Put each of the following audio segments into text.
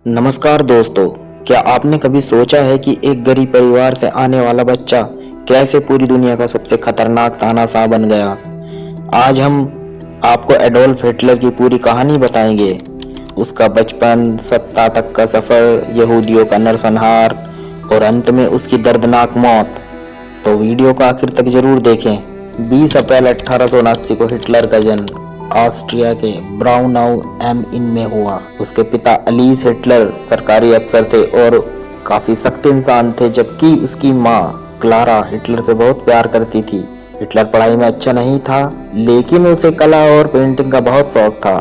नमस्कार दोस्तों, क्या आपने कभी सोचा है कि एक गरीब परिवार से आने वाला बच्चा कैसे पूरी दुनिया का सबसे खतरनाक तानाशाह बन गया। आज हम आपको एडोल्फ हिटलर की पूरी कहानी बताएंगे। उसका बचपन, सत्ता तक का सफर, यहूदियों का नरसंहार और अंत में उसकी दर्दनाक मौत। तो वीडियो को आखिर तक जरूर देखें। 20 अप्रैल 1879 को हिटलर का जन्म ऑस्ट्रिया के ब्राउनाउ एम इन में हुआ। उसके पिता अलीस हिटलर सरकारी अफसर थे और काफी सख्त इंसान थे, जबकि उसकी माँ क्लारा हिटलर से बहुत प्यार करती थी। हिटलर पढ़ाई में अच्छा नहीं था, लेकिन उसे कला और पेंटिंग का बहुत शौक था।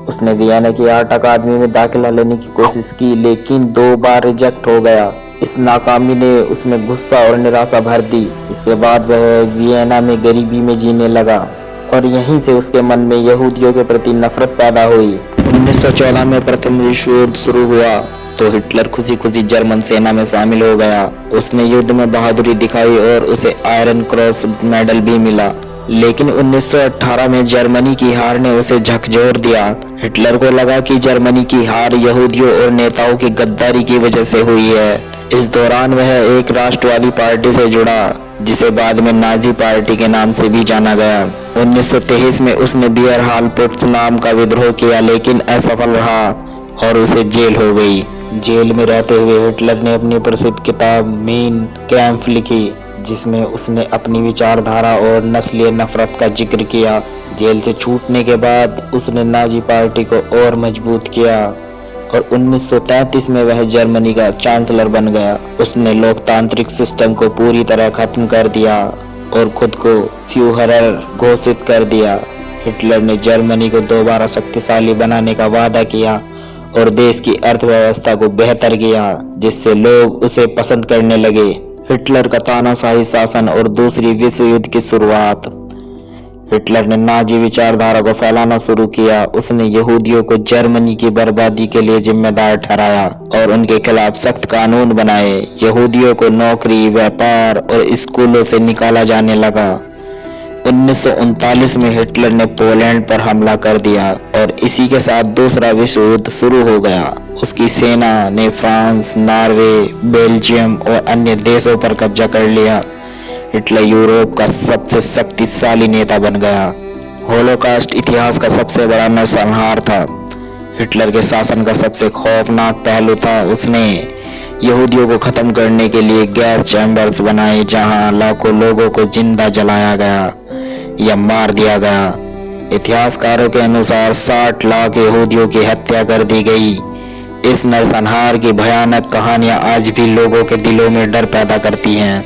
उसने वियना की आर्ट अकादमी में दाखिला लेने की कोशिश की, लेकिन 2 बार रिजेक्ट हो गया। इस नाकामी ने उसमें गुस्सा और निराशा भर दी। इसके बाद वह वियना में गरीबी में जीने लगा और यहीं से उसके मन में यहूदियों के प्रति नफरत पैदा हुई। 1914 में प्रथम विश्व युद्ध शुरू हुआ तो हिटलर खुशी खुशी जर्मन सेना में शामिल हो गया। उसने युद्ध में बहादुरी दिखाई और उसे आयरन क्रॉस मेडल भी मिला। लेकिन 1918 में जर्मनी की हार ने उसे झकझोर दिया। हिटलर को लगा कि जर्मनी की हार यहूदियों और नेताओं की गद्दारी की वजह से हुई है। इस दौरान वह एक राष्ट्रवादी पार्टी से जुड़ा, जिसे बाद में नाजी पार्टी के नाम से भी जाना गया। 1923 में उसने बियरहालपुट्स नाम का विद्रोह किया, लेकिन असफल रहा और उसे जेल हो गई। जेल में रहते हुए हिटलर ने अपनी प्रसिद्ध किताब मेन कैंप लिखी, जिसमें उसने अपनी विचारधारा और नस्लीय नफरत का जिक्र किया। जेल से छूटने के बाद उसने नाजी पार्टी को और मजबूत किया और 1933 में वह जर्मनी का चांसलर बन गया। उसने लोकतांत्रिक सिस्टम को पूरी तरह खत्म कर दिया और खुद को फ्यूहरर घोषित कर दिया। हिटलर ने जर्मनी को दोबारा शक्तिशाली बनाने का वादा किया और देश की अर्थव्यवस्था को बेहतर किया, जिससे लोग उसे पसंद करने लगे। हिटलर का तानाशाही शासन और दूसरी विश्व युद्ध की शुरुआत। हिटलर ने नाजी विचारधारा को फैलाना शुरू किया। उसने यहूदियों को जर्मनी की बर्बादी के लिए जिम्मेदार ठहराया और उनके खिलाफ सख्त कानून बनाए। यहूदियों को नौकरी, व्यापार और स्कूलों से निकाला जाने लगा। 1939 में हिटलर ने पोलैंड पर हमला कर दिया और इसी के साथ दूसरा विश्व युद्ध शुरू हो गया। उसकी सेना ने फ्रांस, नॉर्वे, बेल्जियम और अन्य देशों पर कब्जा कर लिया। हिटलर यूरोप का सबसे शक्तिशाली नेता बन गया। होलोकास्ट इतिहास का सबसे बड़ा नरसंहार था। हिटलर के शासन का सबसे खौफनाक पहलू था उसने यहूदियों को खत्म करने के लिए गैस चैम्बर्स बनाए, जहां लाखों लोगों को जिंदा जलाया गया या मार दिया गया। इतिहासकारों के अनुसार 60 लाख यहूदियों की हत्या कर दी गई। इस नरसंहार की भयानक कहानियां आज भी लोगों के दिलों में डर पैदा करती हैं।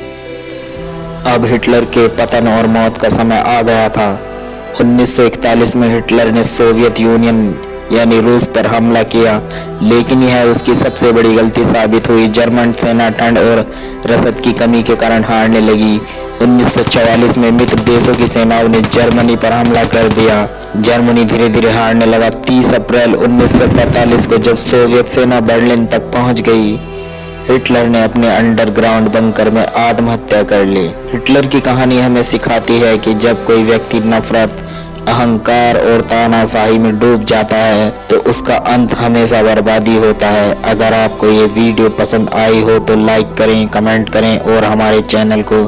अब हिटलर के पतन और मौत का समय आ गया था। 1941 में हिटलर ने सोवियत यूनियन यानी रूस पर हमला किया, लेकिन यह उसकी सबसे बड़ी गलती साबित हुई। जर्मन सेना ठंड और रसद की कमी के कारण हारने लगी। 1944 में मित्र देशों की सेनाओं ने जर्मनी पर हमला कर दिया। जर्मनी धीरे धीरे हारने लगा। 30 अप्रैल 1945 को जब सोवियत सेना बर्लिन तक पहुंच गई, हिटलर ने अपने अंडरग्राउंड बंकर में आत्महत्या कर ली। हिटलर की कहानी हमें सिखाती है कि जब कोई व्यक्ति नफरत, अहंकार और तानाशाही में डूब जाता है तो उसका अंत हमेशा बर्बादी होता है। अगर आपको ये वीडियो पसंद आई हो तो लाइक करें, कमेंट करें और हमारे चैनल को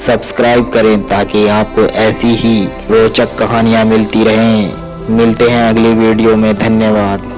सब्सक्राइब करें, ताकि आपको ऐसी ही रोचक कहानियां मिलती रहें। मिलते हैं अगली वीडियो में। धन्यवाद।